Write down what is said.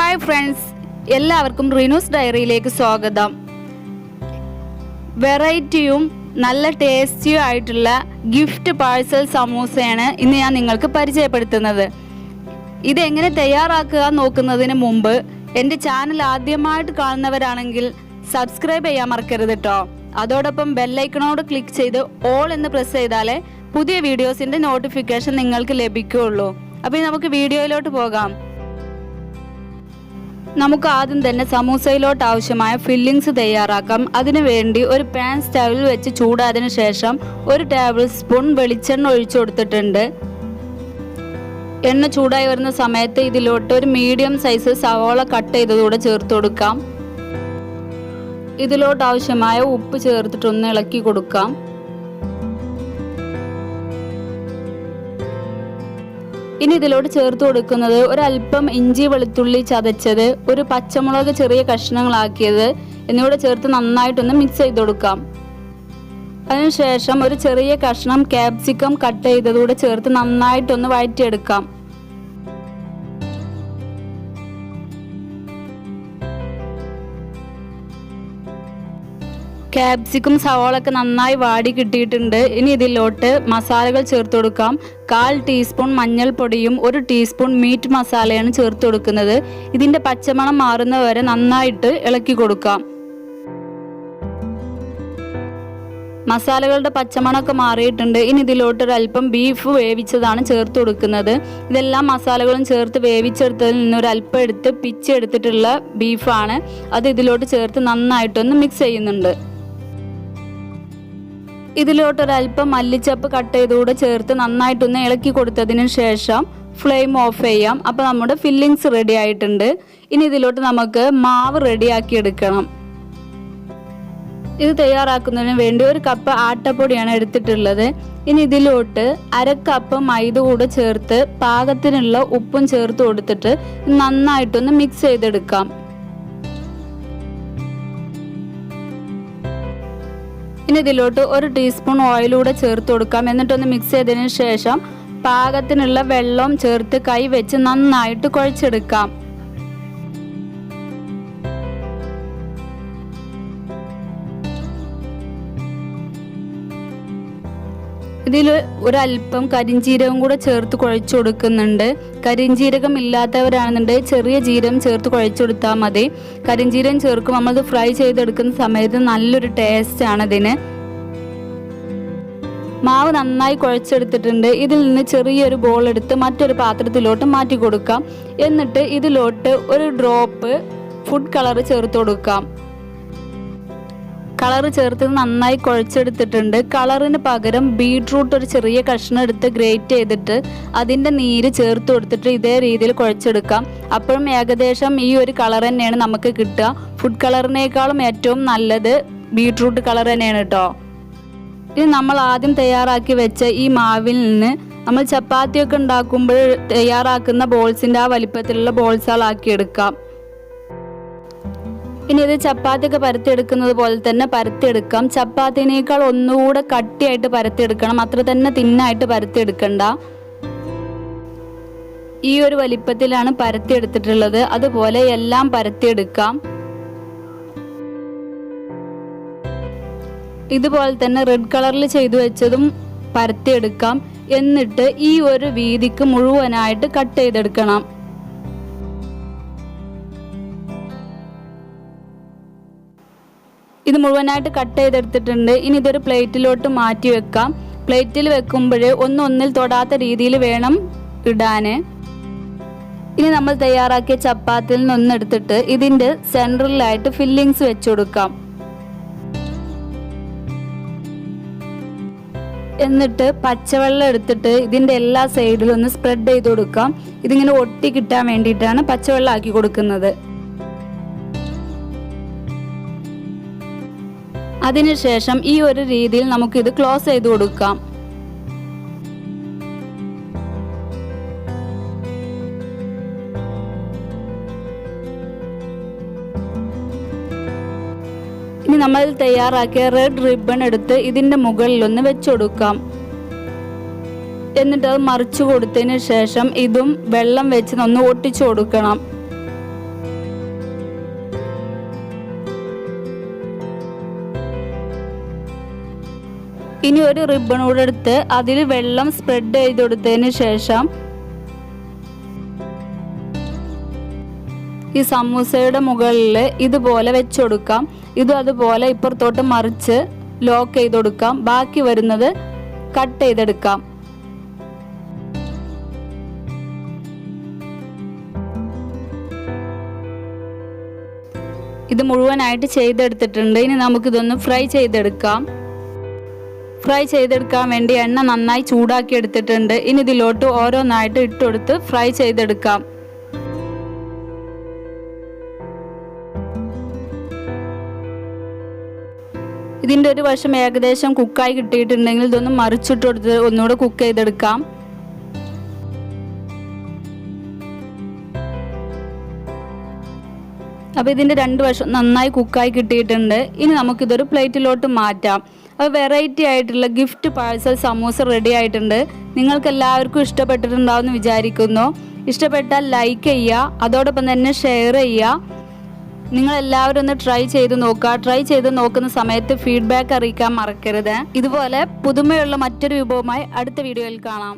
Hi friends, എല്ലാവർക്കും റിനൂസ് ഡയറിയിലേക്ക് സ്വാഗതം. വെറൈറ്റിയും നല്ല ടേസ്റ്റിയും ആയിട്ടുള്ള ഗിഫ്റ്റ് പാഴ്സൽ സമൂസയാണ് ഇന്ന് ഞാൻ നിങ്ങൾക്ക് പരിചയപ്പെടുത്തുന്നത്. ഇതെങ്ങനെ തയ്യാറാക്കുക നോക്കുന്നതിന് മുമ്പ് എൻ്റെ ചാനൽ ആദ്യമായിട്ട് കാണുന്നവരാണെങ്കിൽ സബ്സ്ക്രൈബ് ചെയ്യാൻ മറക്കരുത് കേട്ടോ. അതോടൊപ്പം ബെല്ലൈക്കണോട് ക്ലിക്ക് ചെയ്ത് ഓൾ എന്ന് പ്രസ് ചെയ്താലേ പുതിയ വീഡിയോസിൻ്റെ നോട്ടിഫിക്കേഷൻ നിങ്ങൾക്ക് ലഭിക്കുകയുള്ളൂ. അപ്പോൾ നമുക്ക് വീഡിയോയിലോട്ട് പോകാം. നമുക്ക് ആദ്യം തന്നെ സമൂസയിലോട്ട് ആവശ്യമായ ഫില്ലിങ്സ് തയ്യാറാക്കാം. അതിനുവേണ്ടി ഒരു പാൻ സ്റ്റവിൽ വെച്ച് ചൂടായതിനു ശേഷം 1 ടേബിൾ സ്പൂൺ വെളിച്ചെണ്ണ ഒഴിച്ചു കൊടുത്തിട്ടുണ്ട്. എണ്ണ ചൂടായി വരുന്ന സമയത്ത് ഇതിലോട്ട് ഒരു മീഡിയം സൈസ് സവോള കട്ട് ചെയ്തതൂടെ ചേർത്ത് കൊടുക്കാം. ഇതിലോട്ട് ആവശ്യമായ ഉപ്പ് ചേർത്തിട്ടൊന്ന് ഇളക്കി കൊടുക്കാം. ഇനി ഇതിലോട്ട് ചേർത്ത് കൊടുക്കുന്നത് ഒരല്പം ഇഞ്ചി വെളുത്തുള്ളി ചതച്ചത്, ഒരു പച്ചമുളക് ചെറിയ കഷ്ണങ്ങളാക്കിയത് എന്നിവ ചേർത്ത് നന്നായിട്ടൊന്ന് മിക്സ് ചെയ്ത് കൊടുക്കാം. അതിനുശേഷം ഒരു ചെറിയ കഷ്ണം കാപ്സിക്കം കട്ട് ചെയ്തതൂടെ ചേർത്ത് നന്നായിട്ടൊന്ന് വഴറ്റിയെടുക്കാം. കാപ്സിക്കം സവാളൊക്കെ നന്നായി വാടി കിട്ടിയിട്ടുണ്ട്. ഇനി ഇതിലോട്ട് മസാലകൾ ചേർത്ത് കൊടുക്കാം. 1/4 ടീസ്പൂൺ മഞ്ഞൾപ്പൊടിയും 1 ടീസ്പൂൺ മീറ്റ് മസാലയാണ് ചേർത്ത് കൊടുക്കുന്നത്. ഇതിൻ്റെ പച്ചമണം മാറുന്നവരെ നന്നായിട്ട് ഇളക്കി കൊടുക്കാം. മസാലകളുടെ പച്ചമണമൊക്കെ മാറിയിട്ടുണ്ട്. ഇനി ഇതിലോട്ട് ഒരല്പം ബീഫ് വേവിച്ചതാണ് ചേർത്ത് കൊടുക്കുന്നത്. ഇതെല്ലാം മസാലകളും ചേർത്ത് വേവിച്ചെടുത്തതിൽ നിന്ന് ഒരല്പം എടുത്ത് പിച്ചെടുത്തിട്ടുള്ള ബീഫാണ്. അത് ഇതിലോട്ട് ചേർത്ത് നന്നായിട്ടൊന്ന് മിക്സ് ചെയ്യുന്നുണ്ട്. ഇതിലോട്ടൊരല്പം മല്ലിച്ചപ്പ് കട്ട് ചെയ്തുകൂടെ ചേർത്ത് നന്നായിട്ടൊന്ന് ഇളക്കി കൊടുത്തതിന് ശേഷം ഫ്ലെയിം ഓഫ് ചെയ്യാം. അപ്പോൾ നമ്മുടെ ഫില്ലിങ്സ് റെഡി ആയിട്ടുണ്ട്. ഇനി ഇതിലോട്ട് നമുക്ക് മാവ് റെഡിയാക്കി എടുക്കണം. ഇത് തയ്യാറാക്കുന്നതിന് വേണ്ടി 1 കപ്പ് ആട്ടപ്പൊടിയാണ് എടുത്തിട്ടുള്ളത്. ഇനി ഇതിലോട്ട് 1/2 കപ്പ് മൈദ കൂടെ ചേർത്ത് പാകത്തിനുള്ള ഉപ്പും ചേർത്ത് കൊടുത്തിട്ട് നന്നായിട്ടൊന്ന് മിക്സ് ചെയ്തെടുക്കാം. ഇനി ഇതിലോട്ട് 1 ടീസ്പൂൺ ഓയിലൂടെ ചേർത്ത് കൊടുക്കാം. എന്നിട്ടൊന്ന് മിക്സ് ചെയ്തതിന് ശേഷം പാകത്തിനുള്ള വെള്ളം ചേർത്ത് കൈ വെച്ച് നന്നായിട്ട് കുഴച്ചെടുക്കാം. ഇതിൽ ഒരല്പം കരിഞ്ജീരകം കൂടെ ചേർത്ത് കുഴച്ചു കൊടുക്കുന്നുണ്ട്. കരിഞ്ജീരകം ഇല്ലാത്തവരാണെന്നുണ്ടെങ്കിൽ ചെറിയ ജീരകം ചേർത്ത് കുഴച്ചു കൊടുത്താൽ മതി. കരിഞ്ജീരകം ചേർക്കുമ്പോൾ നമ്മളത് ഫ്രൈ ചെയ്തെടുക്കുന്ന സമയത്ത് നല്ലൊരു ടേസ്റ്റാണ് ഇതിന്. മാവ് നന്നായി കുഴച്ചെടുത്തിട്ടുണ്ട്. ഇതിൽ നിന്ന് ചെറിയൊരു ബോൾ എടുത്ത് മറ്റൊരു പാത്രത്തിലോട്ട് മാറ്റി കൊടുക്കാം. എന്നിട്ട് ഇതിലോട്ട് ഒരു ഡ്രോപ്പ് ഫുഡ് കളർ ചേർത്ത് കൊടുക്കാം. കളർ ചേർത്ത് നന്നായി കുഴച്ചെടുത്തിട്ടുണ്ട്. കളറിന് പകരം ബീട്രൂട്ട് ഒരു ചെറിയ കഷ്ണം എടുത്ത് ഗ്രേറ്റ് ചെയ്തിട്ട് അതിൻ്റെ നീര് ചേർത്ത് കൊടുത്തിട്ട് ഇതേ രീതിയിൽ കുഴച്ചെടുക്കാം. അപ്പോഴും ഏകദേശം ഈ ഒരു കളർ തന്നെയാണ് നമുക്ക് കിട്ടുക. ഫുഡ് കളറിനേക്കാളും ഏറ്റവും നല്ലത് ബീട്രൂട്ട് കളർ തന്നെയാണ് കേട്ടോ. ഇനി നമ്മൾ ആദ്യം തയ്യാറാക്കി വെച്ച ഈ മാവിൽ നിന്ന് നമ്മൾ ചപ്പാത്തിയൊക്കെ ഉണ്ടാക്കുമ്പോൾ തയ്യാറാക്കുന്ന ബോൾസിൻ്റെ ആ വലിപ്പത്തിലുള്ള ബോൾസുകളാക്കി എടുക്കാം. ഇനി ഇത് ചപ്പാത്തിയൊക്കെ പരത്തിയെടുക്കുന്നത് പോലെ തന്നെ പരത്തിയെടുക്കാം. ചപ്പാത്തിനേക്കാൾ ഒന്നുകൂടെ കട്ടിയായിട്ട് പരത്തിയെടുക്കണം. അത്ര തന്നെ തിന്നായിട്ട് പരത്തിയെടുക്കണ്ട. ഈ ഒരു വലിപ്പത്തിലാണ് പരത്തിയെടുത്തിട്ടുള്ളത്. അതുപോലെ എല്ലാം പരത്തിയെടുക്കാം. ഇതുപോലെ തന്നെ റെഡ് കളറിൽ ചെയ്തു വെച്ചതും പരത്തിയെടുക്കാം. എന്നിട്ട് ഈ ഒരു വീതിക്ക് മുഴുവനായിട്ട് കട്ട് ചെയ്തെടുക്കണം. ഇത് മുഴുവനായിട്ട് കട്ട് ചെയ്തെടുത്തിട്ടുണ്ട്. ഇനി ഇതൊരു പ്ലേറ്റിലോട്ട് മാറ്റി വെക്കാം. പ്ലേറ്റിൽ വെക്കുമ്പോൾ ഒന്നിൽ തൊടാത്ത രീതിയിൽ വേണം ഇടാൻ. ഇനി നമ്മൾ തയ്യാറാക്കിയ ചപ്പാത്തിയിൽ നിന്നൊന്നെടുത്തിട്ട് ഇതിൻ്റെ സെൻട്രലിലായിട്ട് ഫില്ലിങ്സ് വെച്ച് കൊടുക്കാം. എന്നിട്ട് പച്ചവെള്ളം എടുത്തിട്ട് ഇതിൻ്റെ എല്ലാ സൈഡിലും ഒന്ന് സ്പ്രെഡ് ചെയ്ത് കൊടുക്കാം. ഇതിങ്ങനെ ഒട്ടി കിട്ടാൻ വേണ്ടിയിട്ടാണ് പച്ചവെള്ളം ആക്കി കൊടുക്കുന്നത്. അതിനുശേഷം ഈ ഒരു രീതിയിൽ നമുക്കിത് ക്ലോസ് ചെയ്ത് കൊടുക്കാം. ഇനി നമ്മൾ തയ്യാറാക്കിയ റെഡ് റിബൺ എടുത്ത് ഇതിൻ്റെ മുകളിലൊന്ന് വെച്ച് കൊടുക്കാം. എന്നിട്ട് അത് മറിച്ചു കൊടുത്തതിന് ശേഷം ഇതും വെള്ളം വെച്ച് ഒന്ന് ഒട്ടിച്ചു കൊടുക്കണം. ഇനി ഒരു റിബൺ കൂടെ എടുത്ത് അതിൽ വെള്ളം സ്പ്രെഡ് ചെയ്ത് കൊടുത്തതിന് ശേഷം ഈ സമൂസയുടെ മുകളിൽ ഇതുപോലെ വെച്ച് കൊടുക്കാം. ഇതും അതുപോലെ ഇപ്പുറത്തോട്ട് മറിച്ച് ലോക്ക് ചെയ്ത് കൊടുക്കാം. ബാക്കി വരുന്നത് കട്ട് ചെയ്തെടുക്കാം. ഇത് മുഴുവനായിട്ട് ചെയ്തെടുത്തിട്ടുണ്ട്. ഇനി നമുക്കിതൊന്ന് ഫ്രൈ ചെയ്തെടുക്കാം. ഫ്രൈ ചെയ്തെടുക്കാൻ വേണ്ടി എണ്ണ നന്നായി ചൂടാക്കി എടുത്തിട്ടുണ്ട്. ഇനി ഇതിലോട്ട് ഓരോന്നായിട്ട് ഇട്ടുകൊടുത്ത് ഫ്രൈ ചെയ്തെടുക്കാം. ഇതിൻ്റെ ഒരു വശം ഏകദേശം കുക്കായി കിട്ടിയിട്ടുണ്ടെങ്കിൽ ഇതൊന്ന് മറിച്ചിട്ട് കൊടുത്ത് ഒന്നുകൂടെ കുക്ക് ചെയ്തെടുക്കാം. അപ്പോൾ ഇതിൻ്റെ രണ്ട് വശം നന്നായി കുക്കായി കിട്ടിയിട്ടുണ്ട്. ഇനി നമുക്കിതൊരു പ്ലേറ്റിലോട്ട് മാറ്റാം. അപ്പോൾ വെറൈറ്റി ആയിട്ടുള്ള ഗിഫ്റ്റ് പാഴ്സൽ സമൂസ റെഡി ആയിട്ടുണ്ട്. നിങ്ങൾക്ക് എല്ലാവർക്കും ഇഷ്ടപ്പെട്ടിട്ടുണ്ടാവുമെന്ന് വിചാരിക്കുന്നു. ഇഷ്ടപ്പെട്ടാൽ ലൈക്ക് ചെയ്യുക, അതോടൊപ്പം തന്നെ ഷെയർ ചെയ്യുക. നിങ്ങളെല്ലാവരും ഒന്ന് ട്രൈ ചെയ്ത് നോക്കുക. ട്രൈ ചെയ്ത് നോക്കുന്ന സമയത്ത് ഫീഡ്ബാക്ക് അറിയിക്കാൻ മറക്കരുത്. ഇതുപോലെ പുതുമയുള്ള മറ്റൊരു വിഭവമായി അടുത്ത വീഡിയോയിൽ കാണാം.